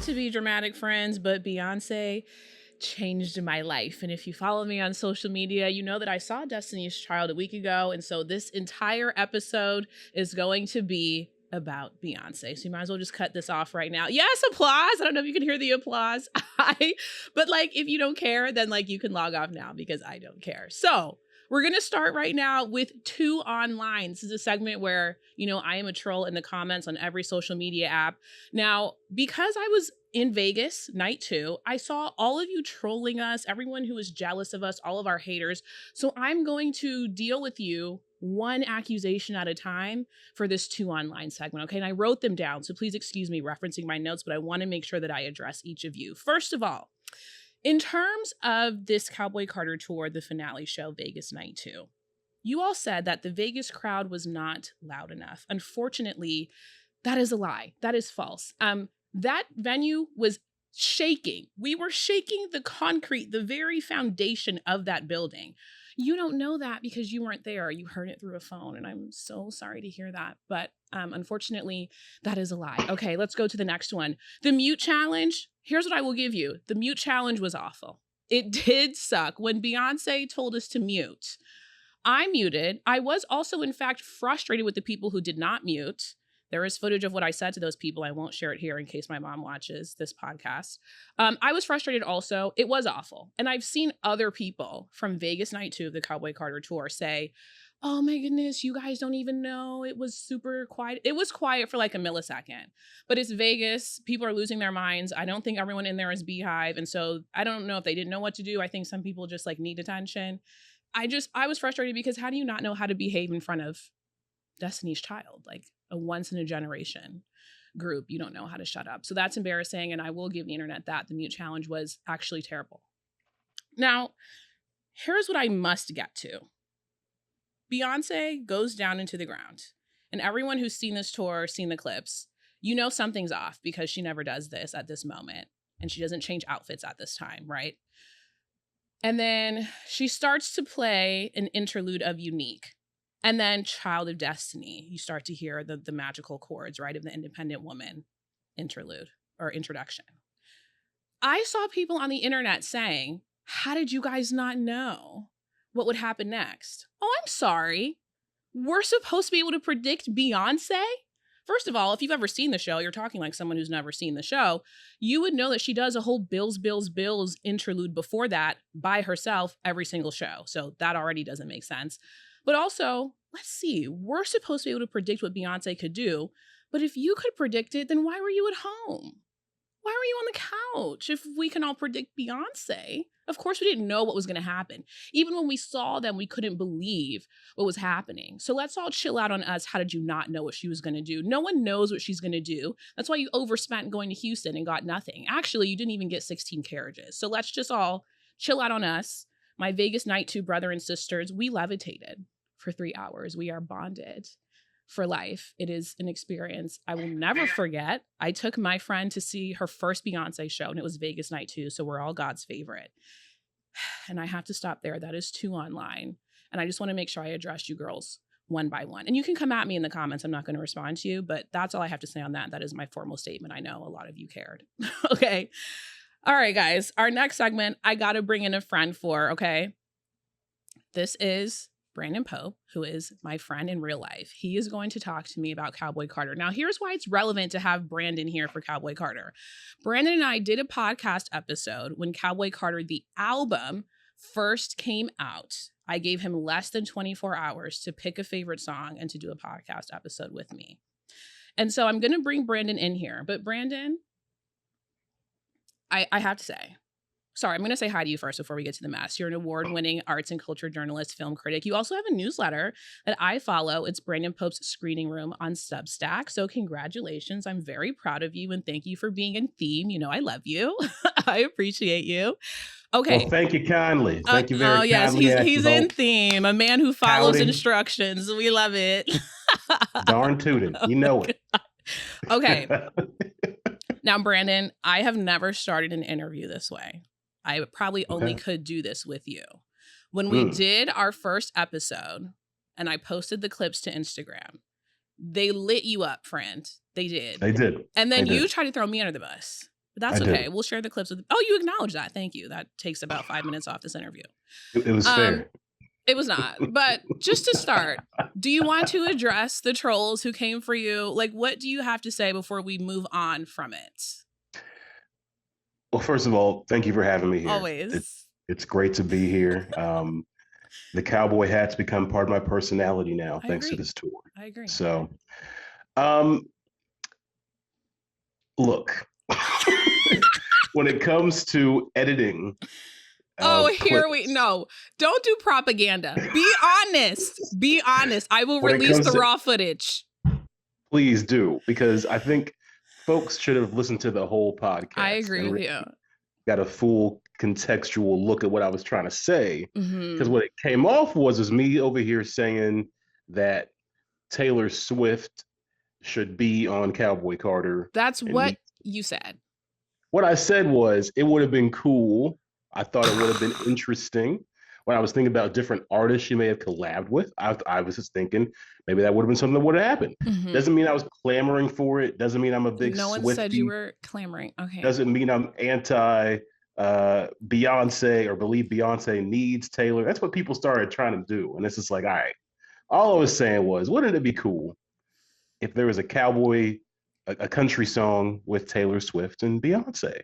to be dramatic, friends, but Beyoncé changed my life. And if you follow me on social media, you know that I saw Destiny's Child a week ago. And so this entire episode is going to be about Beyoncé. So you might as well just cut this off right now. Yes, applause. I don't know if you can hear the applause. But like, if you don't care, then like you can log off now because I don't care. So we're going to start right now with Two Online. This is a segment where, you know, I am a troll in the comments on every social media app. Now, because I was in Vegas night 2, I saw all of you trolling us, everyone who was jealous of us, all of our haters. So I'm going to deal with you one accusation at a time for this Two Online segment, okay? And I wrote them down, so please excuse me referencing my notes, but I want to make sure that I address each of you. First of all, in terms of this Cowboy Carter tour, the finale show, Vegas Night 2, you all said that the Vegas crowd was not loud enough. Unfortunately, that is a lie. That is false. That venue was shaking. We were shaking the concrete, the very foundation of that building. You don't know that because you weren't there. You heard it through a phone, and I'm so sorry to hear that. But unfortunately, that is a lie. Okay, let's go to the next one. The mute challenge. Here's what I will give you. The mute challenge was awful. It did suck. When Beyoncé told us to mute, I muted. I was also, in fact, frustrated with the people who did not mute. There is footage of what I said to those people. I won't share it here in case my mom watches this podcast. I was frustrated also. It was awful. And I've seen other people from Vegas Night 2 of the Cowboy Carter tour say, oh my goodness, you guys don't even know. It was super quiet. It was quiet for like a millisecond. But it's Vegas. People are losing their minds. I don't think everyone in there is Beehive. And so I don't know if they didn't know what to do. I think some people just like need attention. I was frustrated because how do you not know how to behave in front of Destiny's Child? Like a once in a generation group, you don't know how to shut up. So that's embarrassing. And I will give the internet that. The mute challenge was actually terrible. Now, here's what I must get to. Beyoncé goes down into the ground. And everyone who's seen this tour, seen the clips, you know something's off because she never does this at this moment. And she doesn't change outfits at this time, right? And then she starts to play an interlude of Unique. And then Child of Destiny. You start to hear the magical chords, right, of the Independent Woman interlude or introduction. I saw people on the internet saying, how did you guys not know what would happen next? Oh, I'm sorry. We're supposed to be able to predict Beyoncé? First of all, if you've ever seen the show, you're talking like someone who's never seen the show, you would know that she does a whole Bills, Bills, Bills interlude before that by herself every single show. So that already doesn't make sense. But also, let's see, we're supposed to be able to predict what Beyoncé could do. But if you could predict it, then why were you at home? Why were you on the couch if we can all predict Beyoncé? Of course, we didn't know what was going to happen. Even when we saw them, we couldn't believe what was happening. So let's all chill out on us. How did you not know what she was going to do? No one knows what she's going to do. That's why you overspent going to Houston and got nothing. Actually, you didn't even get 16 carriages. So let's just all chill out on us. My Vegas Night 2 brother and sisters, we levitated for 3 hours. We are bonded for life. It is an experience I will never forget. I took my friend to see her first Beyoncé show, and it was Vegas Night 2, so we're all God's favorite. And I have to stop there. That is Two Online. And I just want to make sure I address you girls one by one. And you can come at me in the comments. I'm not going to respond to you, but that's all I have to say on that. That is my formal statement. I know a lot of you cared. Okay. All right, guys. Our next segment, I got to bring in a friend for, okay? This is Brandon Pope, who is my friend in real life. He is going to talk to me about Cowboy Carter. Now, here's why it's relevant to have Brandon here for Cowboy Carter. Brandon and I did a podcast episode when Cowboy Carter, the album, first came out. I gave him less than 24 hours to pick a favorite song and to do a podcast episode with me. And so I'm going to bring Brandon in here. But Brandon, I have to say, sorry, I'm going to say hi to you first before we get to the mess. You're an award-winning arts and culture journalist, film critic. You also have a newsletter that I follow. It's Brandon Pope's Screening Room on Substack. So congratulations. I'm very proud of you and thank you for being in theme. You know, I love you. I appreciate you. Okay. Well, thank you kindly. Thank you very yes, kindly. He's in theme. A man who follows Pouting. Instructions. We love it. Darn tootin'. You know it. Okay. Now, Brandon, I have never started an interview this way. I probably only could do this with you. When we did our first episode and I posted the clips to Instagram, they lit you up, friend. They did. They did. And then you tried to throw me under the bus. But that's I okay. do. We'll share the clips with. Oh, you acknowledge that. Thank you. That takes about 5 minutes off this interview. It was Um, fair. it was not. But just to start, do you want to address the trolls who came for you? Like, what do you have to say before we move on from it? Well, first of all, thank you for having me here. Always. It's great to be here. The cowboy hat's become part of my personality now, I thanks to agree. this tour. I agree. So, um, look, when it comes to editing Oh, of here we clips, no. Don't do propaganda. Be honest. Be honest. I will when it release comes the to, raw footage. please do, because I think folks should have listened to the whole I podcast agree and with really you. got a full contextual look at what I was trying to say. Because Mm-hmm. what it came off was me over here saying that Taylor Swift should be on Cowboy Carter That's and what me. you said. What I said was it would have been cool. I thought it would have been interesting. When I was thinking about different artists she may have collabed with, I was just thinking maybe that would have been something that would have happened. Mm-hmm. Doesn't mean I was clamoring for it. Doesn't mean I'm a big No one said you Swiftie. were clamoring. Okay. Doesn't mean I'm anti Beyonce or believe Beyonce needs Taylor. That's what people started trying to do. And it's just like, all right. All I was saying was, wouldn't it be cool if there was a cowboy, a country song with Taylor Swift and Beyonce?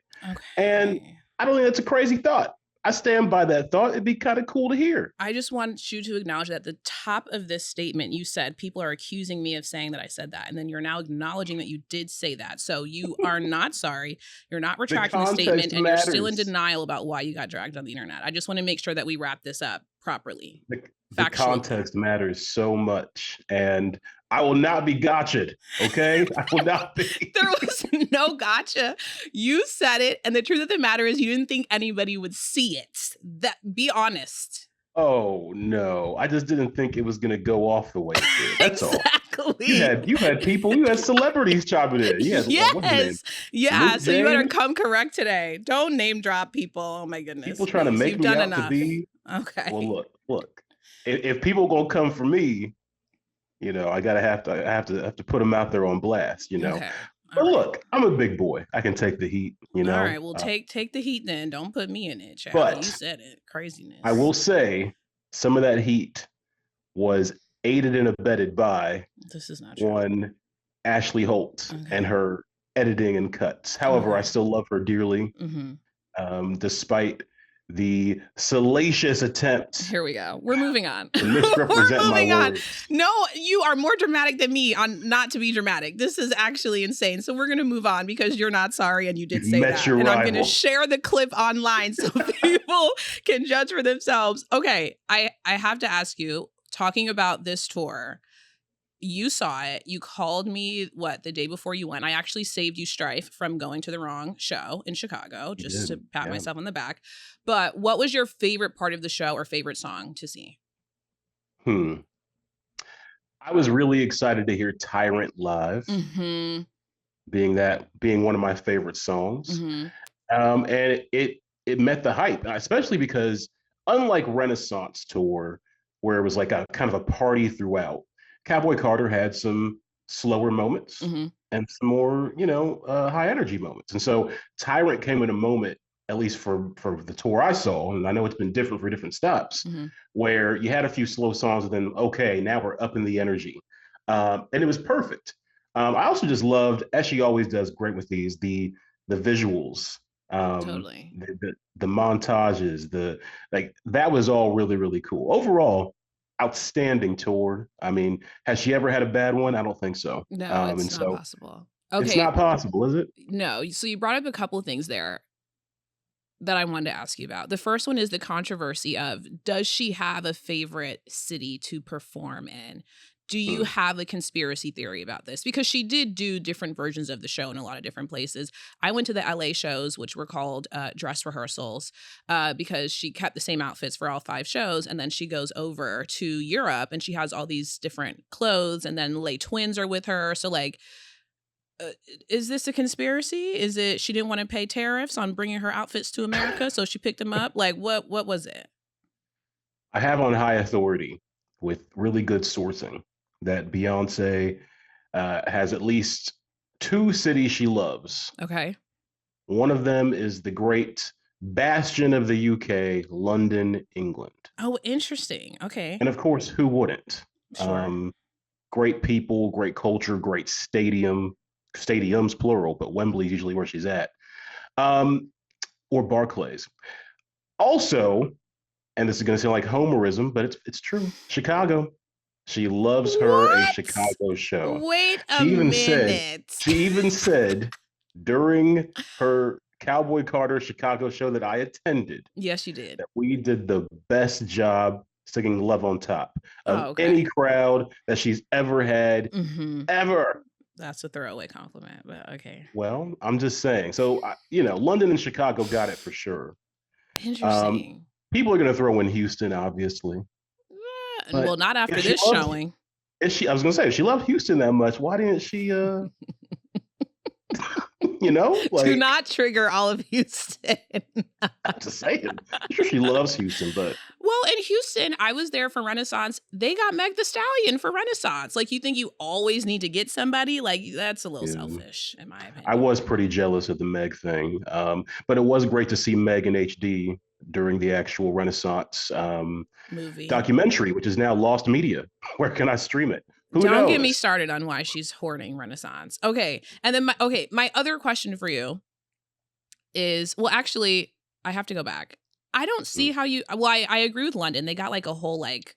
And Okay. I don't think that's a crazy thought. I stand by that thought. It'd be kind of cool to hear. I just want you to acknowledge that at the top of this statement, you said people are accusing me of saying that I said that. And then you're now acknowledging that you did say that. So you are not sorry. You're not The retracting the statement context and you're still in matters. denial about why you got dragged on the internet. I just want to make sure that we wrap this up properly, The factually. context matters so much. And I will not be gotcha'd, okay? I will not be. There was no gotcha. You said it. And the truth of the matter is you didn't think anybody would see it. That be honest. Oh no, I just didn't think it was gonna go off the way it did. That's all. Exactly. You had people, you had celebrities chopping in. You had what's his name? Yes. Yeah. Luke So you better James. come correct today. Don't name drop people. Oh my goodness. People trying to Please. make You've me done out to enough. be. Okay. Well, look. If people gonna come for me, I gotta have to put them out there on blast. Okay. But All right. look, I'm a big boy. I can take the heat. All right. Well, take the heat then. Don't put me in it, child. But You said it. Craziness. I will say some of that heat was aided and abetted by This is not true. one Ashley Holt Okay. and her editing and cuts. However, I Okay. still love her dearly, despite the salacious attempt Here we go. We're moving on. to misrepresent We're my moving on. words. No, you are more dramatic than me on not to be dramatic. This is actually insane. So we're going to move on because you're not sorry and you did You've say met that. your And I'm going to rival. share the clip online so people can judge for themselves. Okay, I have to ask you, talking about this tour, you saw it. You called me, the day before you went. I actually saved you strife from going to the wrong show in Chicago, You just to did, pat yeah. myself on the back. But what was your favorite part of the show or favorite song to see? I was really excited to hear Tyrant live, Mm-hmm. being one of my favorite songs. Mm-hmm. And it met the hype, especially because unlike Renaissance Tour, where it was like a kind of a party throughout, Cowboy Carter had some slower moments Mm-hmm. and some more, high energy moments. And so Tyrant came in a moment, at least for the tour I saw, and I know it's been different for different stops, Mm-hmm. where you had a few slow songs and then, okay, now we're up in the energy. And it was perfect. I also just loved, as she always does great with these, the visuals, Totally. the montages, that was all really, really cool. Overall, outstanding tour. I mean, has she ever had a bad one? I don't think so. No, it's And not so possible. it's Okay. not possible, is it? No. So you brought up a couple of things there that I wanted to ask you about. The first one is the controversy of, does she have a favorite city to perform in? Do you have a conspiracy theory about this? Because she did do different versions of the show in a lot of different places. I went to the LA shows, which were called dress rehearsals, because she kept the same outfits for all 5 shows. And then she goes over to Europe and she has all these different clothes. And then Lay Twins are with her. So is this a conspiracy? Is it she didn't want to pay tariffs on bringing her outfits to America, so she picked them up? What was it? I have on high authority with really good sourcing that Beyonce has at least 2 cities she loves. Okay. One of them is the great bastion of the UK, London, England. Oh, interesting. Okay. And of course, who wouldn't? Sure. Um, Great people, great culture, great stadiums plural, but Wembley's usually where she's at. Um, or Barclays. Also, and this is going to sound like homerism, but it's true. Chicago. She loves her a What? Chicago show. Wait a She even said, minute. she even said during her Cowboy Carter Chicago show that I attended Yes, you did. that we did the best job singing Love on Top of Oh, any okay. crowd that she's ever had, Mm-hmm. ever. That's a throwaway compliment, but okay. Well, I'm just saying. So, London and Chicago got it for sure. Um, Interesting. People are going to throw in Houston, obviously, Well, but not if after she this loved, showing. I was going to say, if she loved Houston that much, why didn't she, Do like, not trigger all of Houston. I'm just saying, I'm sure she loves Houston, but Well, in Houston, I was there for Renaissance. They got Meg the Stallion for Renaissance. Like, you think you always need to get somebody? Like, that's a little yeah, selfish, in my I opinion. was pretty jealous of the Meg thing. But it was great to see Meg in HD during the actual Renaissance Movie. documentary, which is now lost media. Where can I stream it? Who Don't get me knows? started on why she's hoarding Renaissance. Okay. And then my other question for you is, well, actually, I have to go back. I don't see how you, well, I agree with London. They got like a whole like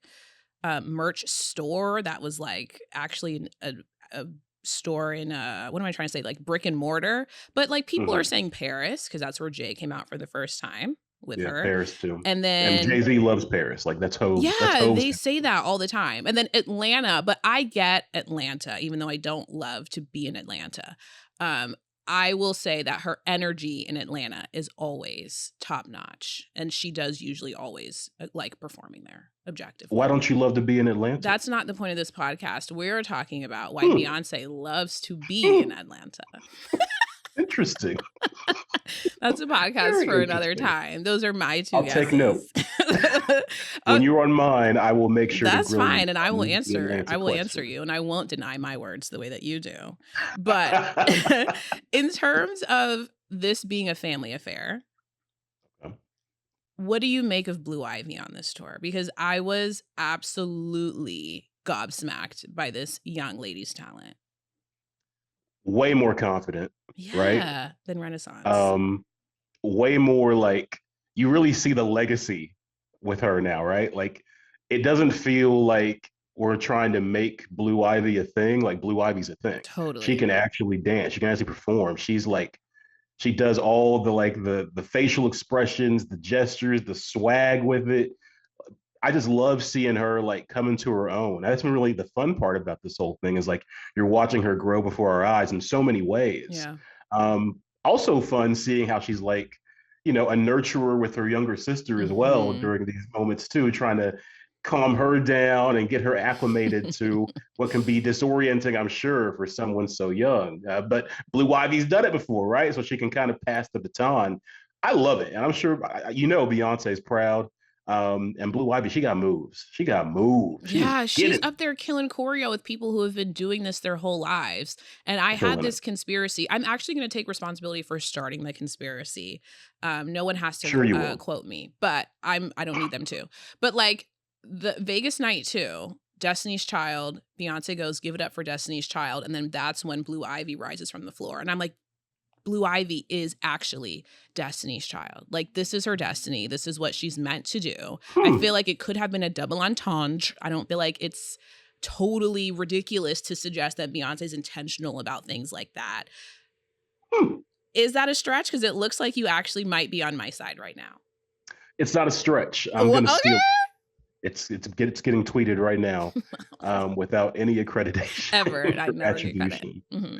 merch store that was like actually a store in what am I trying to say, like brick and mortar, but like people are Mm-hmm. saying Paris because that's where Jay came out for the first time with Yeah, her. Paris too. And And then Jay Z loves Paris. Like that's yeah, Hove's. they say that all the time. And then Atlanta, but I get Atlanta, even though I don't love to be in Atlanta. Um, I will say that her energy in Atlanta is always top notch. And she does usually always like performing there Why objectively. don't you love to be in Atlanta? That's not the point of this podcast. We're talking about why Hmm. Beyonce loves to be in Hmm. Atlanta. Interesting. That's a podcast Very for another interesting. time. Those are my two I'll take note. guesses. When Uh, you're on mine, I will make sure to That's grill you fine, and I will on the answer. Atlanta I will answer question. you, and I won't deny my words the way that you do. But in terms of this being a family affair, what do you make of Blue Ivy on this tour? Because I was absolutely gobsmacked by this young lady's talent. Way more confident, right? Yeah, than Renaissance. Um, Way more like you really see the legacy with her now, right? Like it doesn't feel like we're trying to make Blue Ivy a thing. Like Blue Ivy's a thing. She Totally. can actually dance. She can actually perform. She's like she does all the like the facial expressions, the gestures, the swag with it. I just love seeing her like come into her own. That's been really the fun part about this whole thing is like you're watching her grow before our eyes in so many ways. Yeah. Also fun seeing how she's like, a nurturer with her younger sister as well Mm-hmm. during these moments too, trying to calm her down and get her acclimated to what can be disorienting, I'm sure, for someone so young. But Blue Ivy's done it before, right? So she can kind of pass the baton. I love it, and I'm sure Beyonce's proud. And Blue Ivy, she got moves. She got moves. She is Yeah, she's getting up there killing choreo with people who have been doing this their whole lives. And I had killing it. this conspiracy. I'm actually going to take responsibility for starting the conspiracy. No one has to Sure, you will. quote me, but I don't need them to. But like the Vegas night too, Destiny's Child, Beyonce goes, "Give it up for Destiny's Child," and then that's when Blue Ivy rises from the floor, and I'm like, Blue Ivy is actually Destiny's Child. Like, this is her destiny. This is what she's meant to do. I feel like it could have been a double entendre. I don't feel like it's totally ridiculous to suggest that Beyonce's intentional about things like that. Hmm. Is that a stretch? Because it looks like you actually might be on my side right now. It's not a stretch. I'm Well, gonna okay. steal. It's getting tweeted right now, without any accreditation Ever. I or never get credit. attribution. Mm-hmm.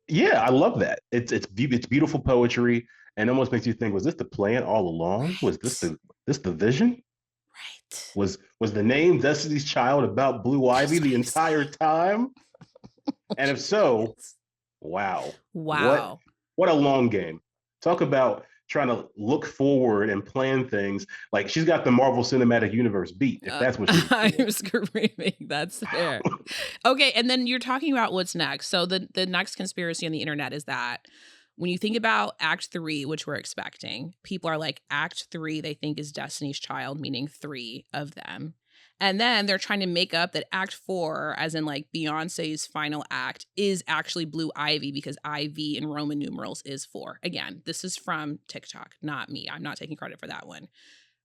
Yeah, I love that. It's beautiful poetry, and almost makes you think: was this the plan all along? Was Right. this the vision? Right. Was the name Destiny's Child about Blue Ivy That's what the I'm entire saying. time? And if so, wow, Wow. what a long game. Talk about trying to look forward and plan things. Like she's got the Marvel Cinematic Universe beat, if that's what she's doing. I'm screaming. That's fair. Okay, and then you're talking about what's next. So the next conspiracy on the internet is that When you think about Act 3, which we're expecting, people are like, Act 3, they think is Destiny's Child, meaning 3 of them. And then they're trying to make up that Act 4, as in like Beyonce's final act, is actually Blue Ivy because IV in Roman numerals is 4. Again, this is from TikTok, not me. I'm not taking credit for that one.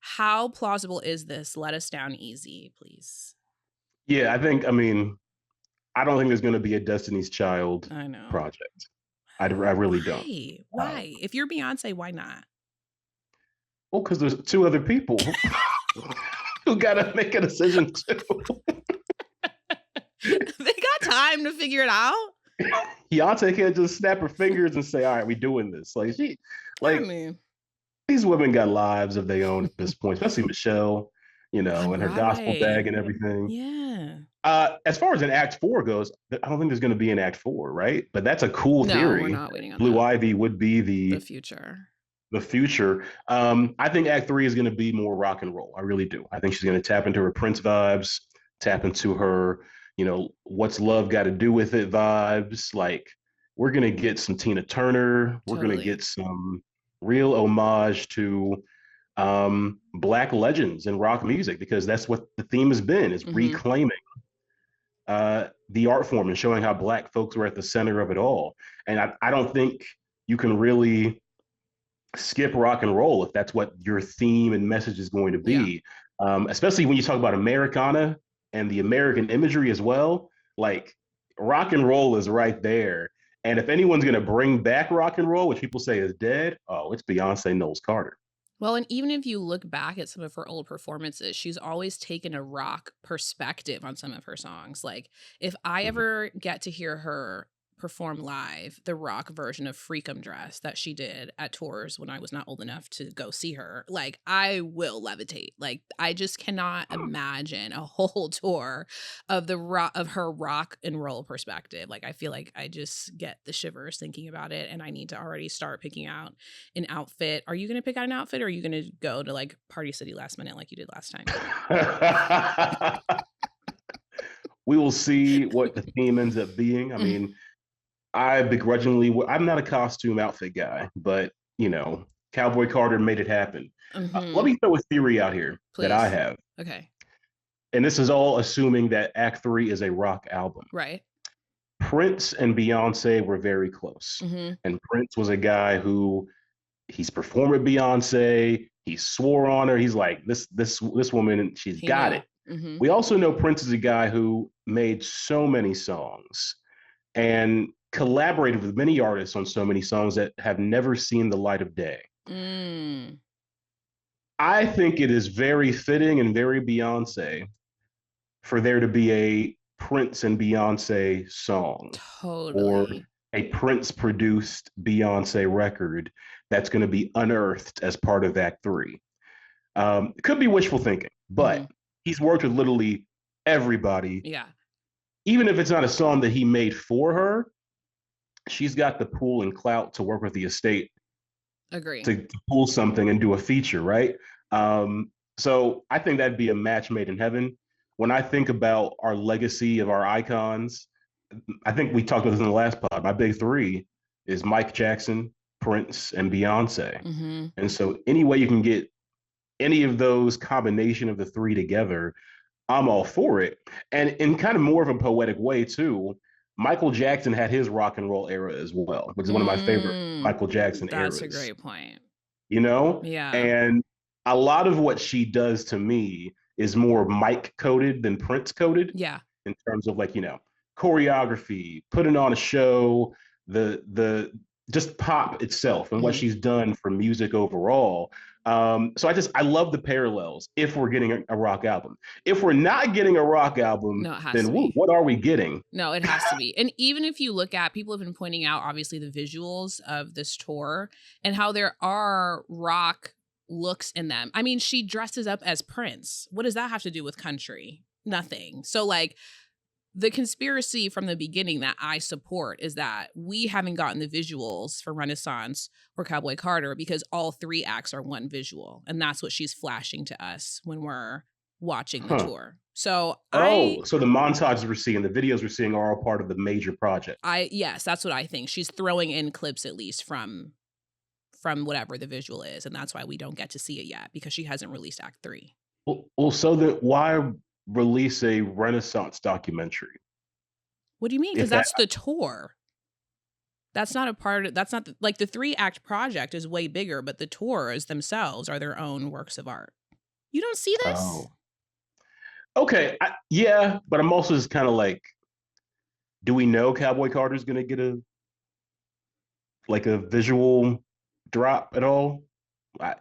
How plausible is this? Let us down easy, please. Yeah, I mean, I don't think there's going to be a Destiny's Child I know. project. I really don't. Why? Why? If you're Beyonce, why not? Well, because there's two other people who got to make a decision too. They got time to figure it out. Beyonce can't just snap her fingers and say, "All right, we doing this." I Like mean, these women got lives of their own at this point, especially Michelle, on and her gospel bag Broadway. and everything. Yeah. As far as an Act 4 goes, I don't think there's going to be an Act 4, right? But that's a cool No, we're theory. not waiting on Blue that. Ivy would be The future. the future. I think Act 3 is going to be more rock and roll. I really do. I think she's going to tap into her Prince vibes, tap into her, what's love got to do with it vibes. Like, we're going to get some Tina Turner. We're going to Totally. get some real homage to black legends in rock music because that's what the theme has been, is Mm-hmm. reclaiming the art form and showing how black folks were at the center of it all. And I don't think you can really skip rock and roll if that's what your theme and message is going to Yeah. be. Especially when you talk about Americana and the American imagery as well. Like, rock and roll is right there. And if anyone's going to bring back rock and roll, which people say is dead, oh, it's Beyonce Knowles Carter. Well, and even if you look back at some of her old performances, she's always taken a rock perspective on some of her songs. Like, if I Mhm. ever get to hear her perform live the rock version of Freakum Dress that she did at tours when I was not old enough to go see her, like, I will levitate. Like, I just cannot imagine a whole tour of the rock of her rock and roll perspective. Like, I feel like I just get the shivers thinking about it, and I need to already start picking out an outfit. Are you going to pick out an outfit, or are you going to go to like Party City last minute like you did last time? We will see what the theme ends up being. I mean, I'm not a costume outfit guy, but Cowboy Carter made it happen. Let Mm-hmm. me throw a theory out here that I Please. have, Okay. and this is all assuming that Act 3 is a rock album. Right. Prince and Beyonce were very close, Mm-hmm. and Prince was a guy who he's performed with Beyonce. He swore on her. He's like, this woman, she's He got knew. it. Mm-hmm. We also know Prince is a guy who made so many songs and collaborated with many artists on so many songs that have never seen the light of day. Mm. I think it is very fitting and very Beyonce for there to be a Prince and Beyonce song or Totally. a Prince produced Beyonce record that's going to be unearthed as part of Act 3. It could be wishful thinking, Mm-hmm. but he's worked with literally everybody. Yeah. Even if it's not a song that he made for her, she's got the pull and clout to work with the estate Agree. to pull something and do a feature, right? So I think that'd be a match made in heaven. When I think about our legacy of our icons, I think we talked about this in the last pod. My big three is Mike Jackson, Prince, and Beyonce. Mm-hmm. And so any way you can get any of those combination of the three together, I'm all for it. And in kind of more of a poetic way too, Michael Jackson had his rock and roll era as well, which is one of my favorite Michael Jackson That's a eras, great point. you know? Yeah. And a lot of what she does to me is more Mike coded than Prince coded Yeah. in terms of like, choreography, putting on a show, the just pop itself and what Mm-hmm. she's done for music overall. So I love the parallels if we're getting a rock album. If we're not getting a rock album, No, it has then to be. what are we getting? No, it has to be. And even if you look at, people have been pointing out obviously the visuals of this tour and how there are rock looks in them. I mean, she dresses up as Prince. What does that have to do with country? Nothing. So like, the conspiracy from the beginning that I support is that we haven't gotten the visuals for Renaissance or Cowboy Carter because all 3 acts are one visual. And that's what she's flashing to us when we're watching the Huh. tour. So Oh, so the montages we're seeing, the videos we're seeing are all part of the major project. yes, that's what I think. She's throwing in clips at least from whatever the visual is, and that's why we don't get to see it yet because she hasn't released Act 3. Well, so then why release a Renaissance documentary? What do you mean? Because If that that's the tour. That's not a part of that's not the, like the 3-act project is way bigger, but the tours themselves are their own works of art. You don't see this? oh, okay, yeah, but I'm also just kind of like, do we know Cowboy Carter's gonna get a visual drop at all? I,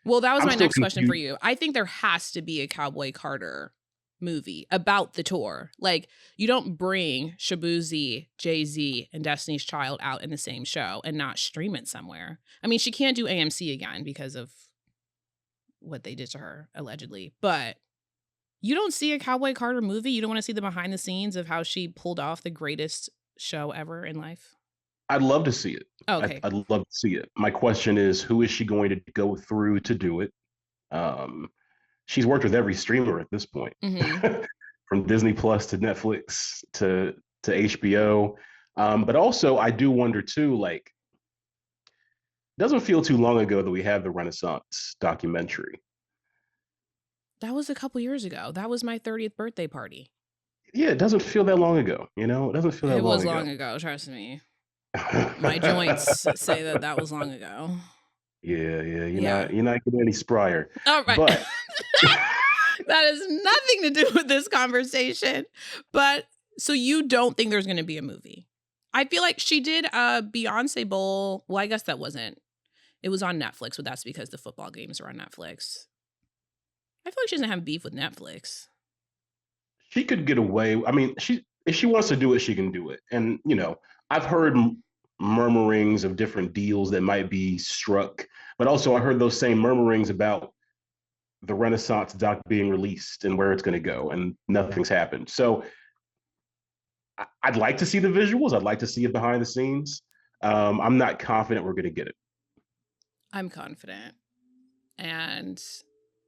Well, that was I'm my still next question for confused. you. I think there has to be a Cowboy Carter movie about the tour. Like, you don't bring Shabuzi, Jay-Z, and Destiny's Child out in the same show and not stream it somewhere. I mean, she can't do AMC again because of what they did to her, allegedly. But you don't see a Cowboy Carter movie? You don't want to see the behind the scenes of how she pulled off the greatest show ever in life? I'd love to see it. Oh, okay. I'd love to see it. My question is, who is she going to go through to do it? Um, she's worked with every streamer at this point, Mm-hmm. from Disney Plus to Netflix to HBO. But also, I do wonder too. Like, doesn't feel too long ago that we had the Renaissance documentary. That was a couple years ago. That was my 30th birthday party. Yeah, it doesn't feel that long ago. It doesn't feel that It long was ago. long ago, trust me. My joints say that that was long ago. Yeah, yeah, Yeah. you're not getting any sprier. All right. But That has nothing to do with this conversation. But so you don't think there's going to be a movie? I feel like she did a Beyonce Bowl. Well, I guess that wasn't. It was on Netflix, but that's because the football games are on Netflix. I feel like she doesn't have beef with Netflix. she could get away. I mean, she if she wants to do it, she can do it. And I've heard murmurings of different deals that might be struck, but also I heard those same murmurings about the Renaissance doc being released and where it's going to go, and nothing's happened. So I'd like to see the visuals. I'd like to see it behind the scenes. I'm not confident we're going to get it. I'm confident. And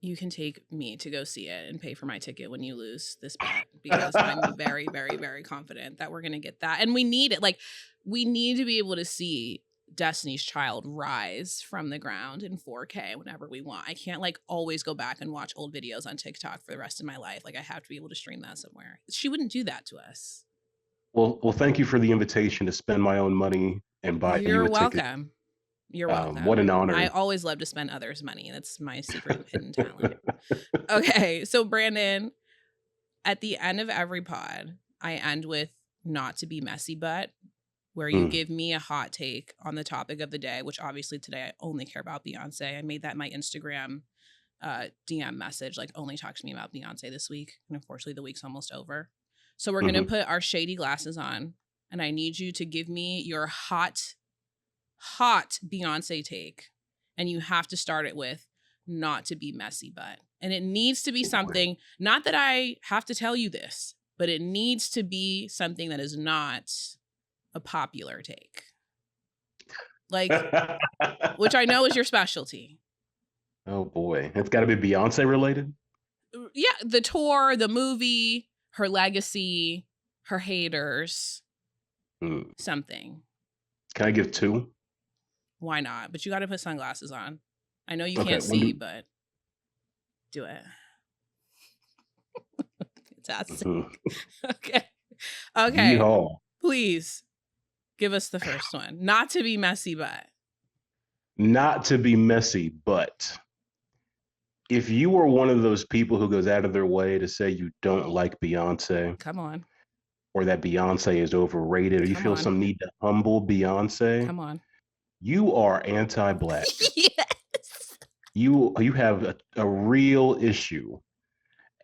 you can take me to go see it and pay for my ticket when you lose this bet because I'm very, very, very confident that we're going to get that. And we need it. Like, we need to be able to see Destiny's Child rise from the ground in 4K whenever we want. I can't like always go back and watch old videos on TikTok for the rest of my life. Like, I have to be able to stream that somewhere. She wouldn't do that to us. Well, thank you for the invitation to spend my own money and buy you You're a ticket. welcome. You're welcome. What an I honor. always love to spend others' money. That's my secret hidden talent. Okay, so Brandon, at the end of every pod, I end with not to be messy, but where you Mm, give me a hot take on the topic of the day, which obviously today I only care about Beyonce. I made that my Instagram DM message, like only talk to me about Beyonce this week. And unfortunately, the week's almost over. So we're going to mhm. put our shady glasses on, and I need you to give me your hot Beyonce take. And you have to start it with not to be messy, but. And it needs to be something, not that I have to tell you this, but it needs to be something that is not a popular take. Like, which I know is your specialty. Oh boy, it's got to be Beyonce related. Yeah, the tour, the movie, her legacy, her haters, Mm. something. Can I give two? Why not? But you got to put sunglasses on. I know you Okay, can't see, but do it. Fantastic. mhm. Okay. Okay. Yeehaw. Please give us the first one. Not to be messy, but. Not to be messy, but if you were one of those people who goes out of their way to say you don't like Beyonce Come on. or that Beyonce is overrated, or you Come feel on. some need to humble Beyonce, Come on. you are anti-black. Yes. You have a real issue,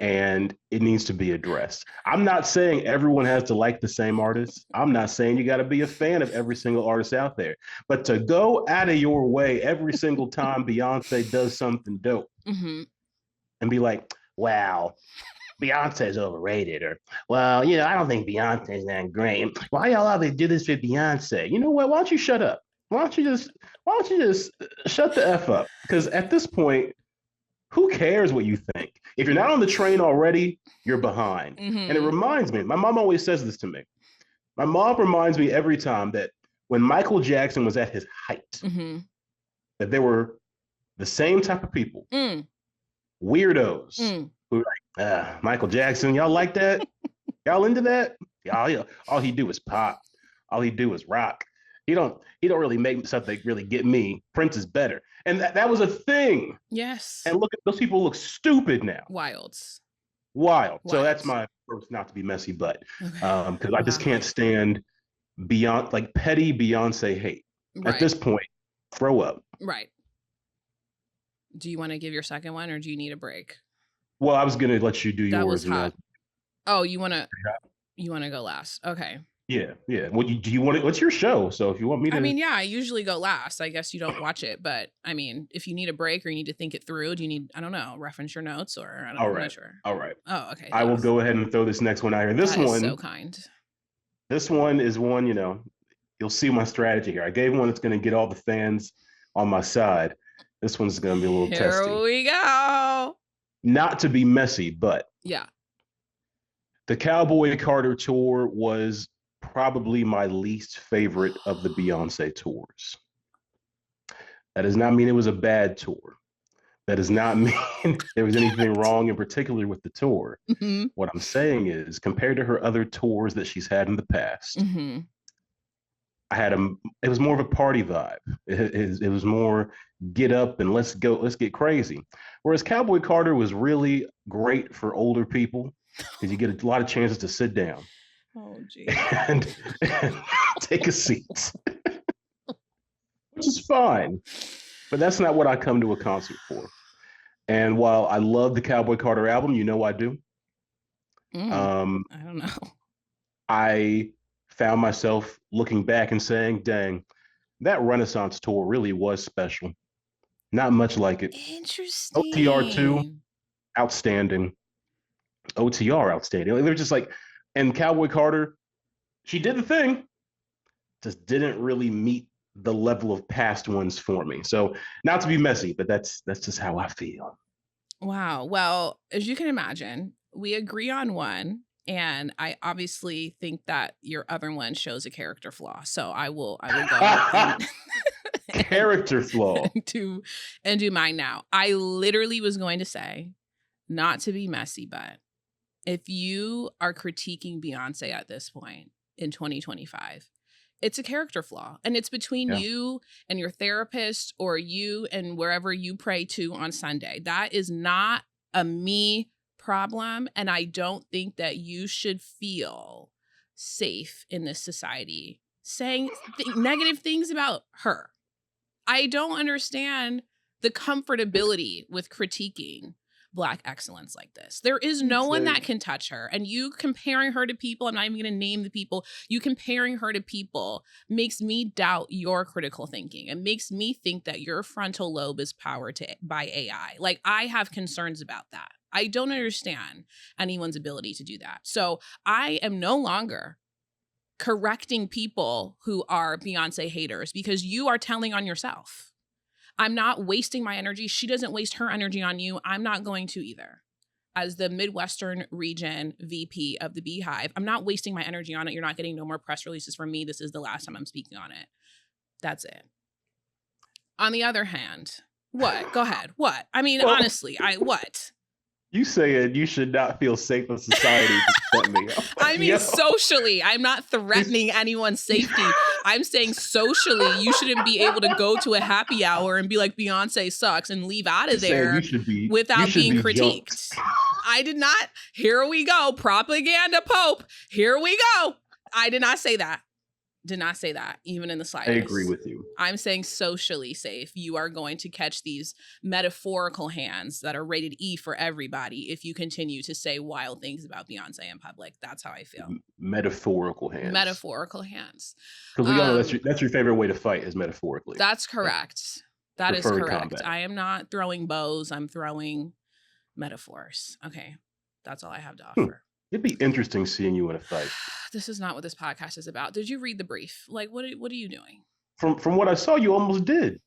and it needs to be addressed. I'm not saying everyone has to like the same artist. I'm not saying you got to be a fan of every single artist out there. But to go out of your way every single time Beyonce does something dope Mm-hmm. and be like, wow, Beyonce's overrated, or, well, I don't think Beyonce's that great. Why y'all always do this with Beyonce? You know what? Why don't you shut up? Why don't you just shut the F up? Because at this point, who cares what you think? If you're not on the train already, you're behind. And it Mm-hmm. reminds me, my mom always says this to me. My mom reminds me every time that when Michael Jackson was at his height, Mm-hmm. that there were the same type of people, Mm. weirdos, Mm. who were like, Michael Jackson, y'all like that? Y'all into that? Y'all, all he do is pop. All he do is rock. He don't really make stuff that really get me. Prince is better. And that was a thing. Yes. And look at those people look stupid now. Wilds. Wild. So that's Wilds. my first not to be messy, but Okay. because I just Wow. can't stand beyond like petty Beyonce hate. At Right. this point, throw up. Right. Do you want to give your second one or do you need a break? Well, I was gonna let you do That was yours, and hot. Oh, you wanna go last. Okay. yeah. What do you want? What's your show? So if you want me I to, mean, yeah, I usually go last. I guess you don't watch it, but I mean, if you need a break or you need to think it through, do you need, I don't know, reference your notes or all I'm not right, sure. all right. Oh, okay. I will Thanks. go ahead and throw this next one out here. This That is so one, kind. this one is one. You'll see my strategy here. I gave one that's gonna get all the fans on my side. This one's gonna be a little Here testy. we go. Not to be messy, but Yeah. the Cowboy Carter tour was probably my least favorite of the Beyonce tours. That does not mean it was a bad tour. That does not mean there was anything wrong in particular with the tour. Mm-hmm. What I'm saying is, compared to her other tours that she's had in the past, Mm-hmm. it was more of a party vibe. It was more get up and let's go, let's get crazy. Whereas Cowboy Carter was really great for older people because you get a lot of chances to sit down Oh, geez. and take a seat, which is fine. But that's not what I come to a concert for. And while I love the Cowboy Carter album, I do. Um, I don't know. I found myself looking back and saying, "Dang, that Renaissance tour really was special. Not much like it. OTR two, Interesting. outstanding. OTR outstanding. They're just like, and Cowboy Carter, she did the thing, just didn't really meet the level of past ones for me. So not to be messy, but that's just how I feel. Wow. Well, as you can imagine, we agree on one. And I obviously think that your other one shows a character flaw. So I will go and Character flaw. do mine now. I literally was going to say, not to be messy, but if you are critiquing Beyonce at this point in 2025, it's a character flaw. And it's between Yeah. you and your therapist or you and wherever you pray to on Sunday. That is not a me problem. And I don't think that you should feel safe in this society saying negative things about her. I don't understand the comfortability with critiquing Black excellence like this. There is no one that can touch her. And you comparing her to people, I'm not even going to name the people, you comparing her to people makes me doubt your critical thinking. It makes me think that your frontal lobe is powered by AI. Like, I have concerns about that. I don't understand anyone's ability to do that. So I am no longer correcting people who are Beyonce haters because you are telling on yourself. I'm not wasting my energy. She doesn't waste her energy on you. I'm not going to either. As the Midwestern region VP of the Beehive, I'm not wasting my energy on it. You're not getting no more press releases from me. This is the last time I'm speaking on it. That's it. On the other hand, what? Go ahead. What? I mean, Well, honestly, what? You saying you should not feel safe in society to set me up. I mean, socially, I'm not threatening anyone's safety. I'm saying socially, you shouldn't be able to go to a happy hour and be like, Beyonce sucks and leave out of there without being critiqued. I did not. Here we go. Propaganda Pope. Here we go. I did not say that. Did not say that, even in the slightest. I agree with you. I'm saying socially safe. You are going to catch these metaphorical hands that are rated E for everybody if you continue to say wild things about Beyonce in public. That's how I feel. Metaphorical hands. Metaphorical hands. Because we all know that's your favorite way to fight is metaphorically. That's correct. That is correct. Combat. I am not throwing bows. I'm throwing metaphors. Okay. That's all I have to offer. It'd be interesting seeing you in a fight. This is not what this podcast is about. Did you read the brief? Like, what are you doing? From what I saw, you almost did.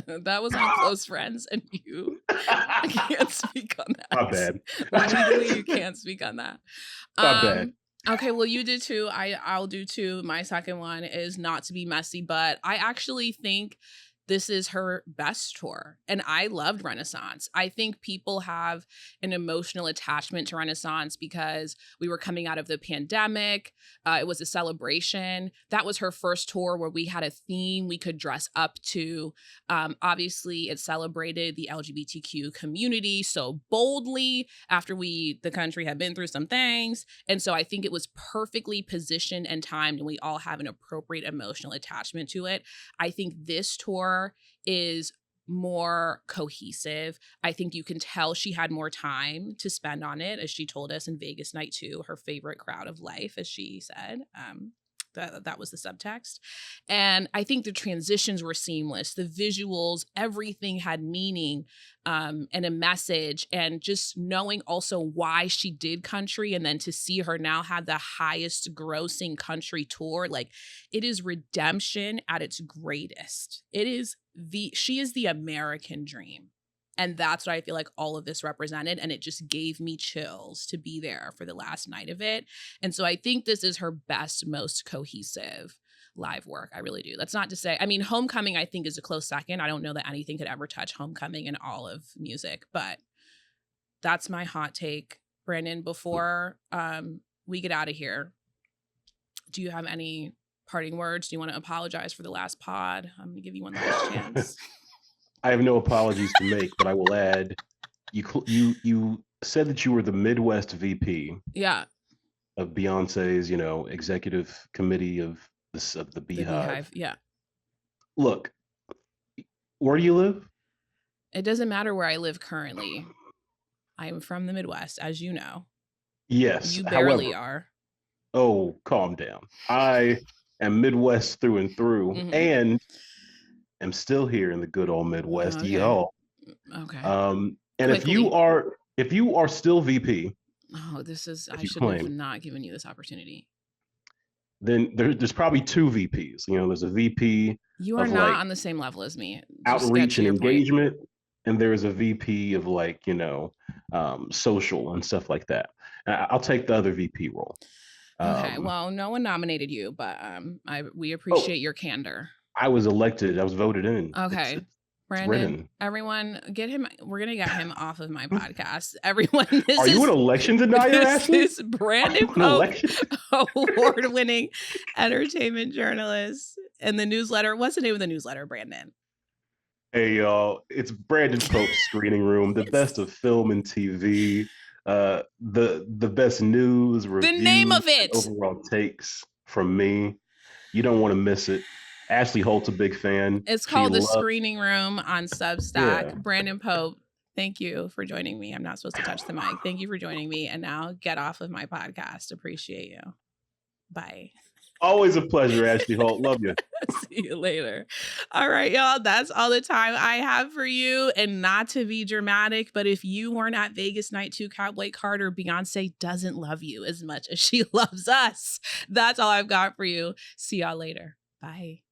That was on Close Friends, and I can't speak on My that. bad. Legally, you can't speak on that. My bad. Okay, well, you did too. I'll do too. My second one is Not to Be Messy, but I actually think this is her best tour. And I loved Renaissance. I think people have an emotional attachment to Renaissance because we were coming out of the pandemic. It was a celebration. That was her first tour where we had a theme we could dress up to. Obviously, it celebrated the LGBTQ community so boldly after the country had been through some things. And so I think it was perfectly positioned and timed, and we all have an appropriate emotional attachment to it. I think this tour is more cohesive. I think you can tell she had more time to spend on it, as she told us in Vegas Night 2, her favorite crowd of life, as she said. That was the subtext. And I think the transitions were seamless. The visuals, everything had meaning and a message. And just knowing also why she did country, and then to see her now have the highest grossing country tour, like, it is redemption at its greatest. She is the American dream. And that's what I feel like all of this represented. And it just gave me chills to be there for the last night of it. And so I think this is her best, most cohesive live work. I really do. That's not to say, I mean, Homecoming, I think, is a close second. I don't know that anything could ever touch Homecoming in all of music, but that's my hot take. Brandon, before we get out of here, do you have any parting words? Do you want to apologize for the last pod? I'm going to give you one last chance. I have no apologies to make, but I will add, you said that you were the Midwest VP. Yeah. Of Beyonce's, executive committee of the Beehive. Yeah. Look, where do you live? It doesn't matter where I live currently. I am from the Midwest, as you know. Yes. You barely are. Oh, calm down. I am Midwest through and through, and am still here in the good old Midwest. Okay. Y'all. Okay. And quickly. if you are still VP, I should have not given you this opportunity. Then there's probably two VPs. There's a VP. You are not on the same level as me. Outreach and engagement, and there is a VP of social and stuff like that. I'll take the other VP role. Okay. Well, no one nominated you, but we appreciate your candor. I was elected. I was voted in. Okay. Brandon, everyone, get him. We're gonna get him off of my podcast. Everyone, are you an election denier, Ashley? This is Brandon Pope, award-winning entertainment journalist, and the newsletter. What's the name of the newsletter, Brandon? Hey, y'all! It's Brandon Pope's Screening Room, the best of film and TV, the best news, reviews, the name of it, overall takes from me. You don't want to miss it. Ashley Holt's a big fan. It's called The Screening Room on Substack. Yeah. Brandon Pope, thank you for joining me. I'm not supposed to touch the mic. Thank you for joining me. And now get off of my podcast. Appreciate you. Bye. Always a pleasure, Ashley Holt. Love you. See you later. All right, y'all. That's all the time I have for you. And not to be dramatic, but if you weren't at Vegas Night 2 Cowboy Carter, Beyonce doesn't love you as much as she loves us. That's all I've got for you. See y'all later. Bye.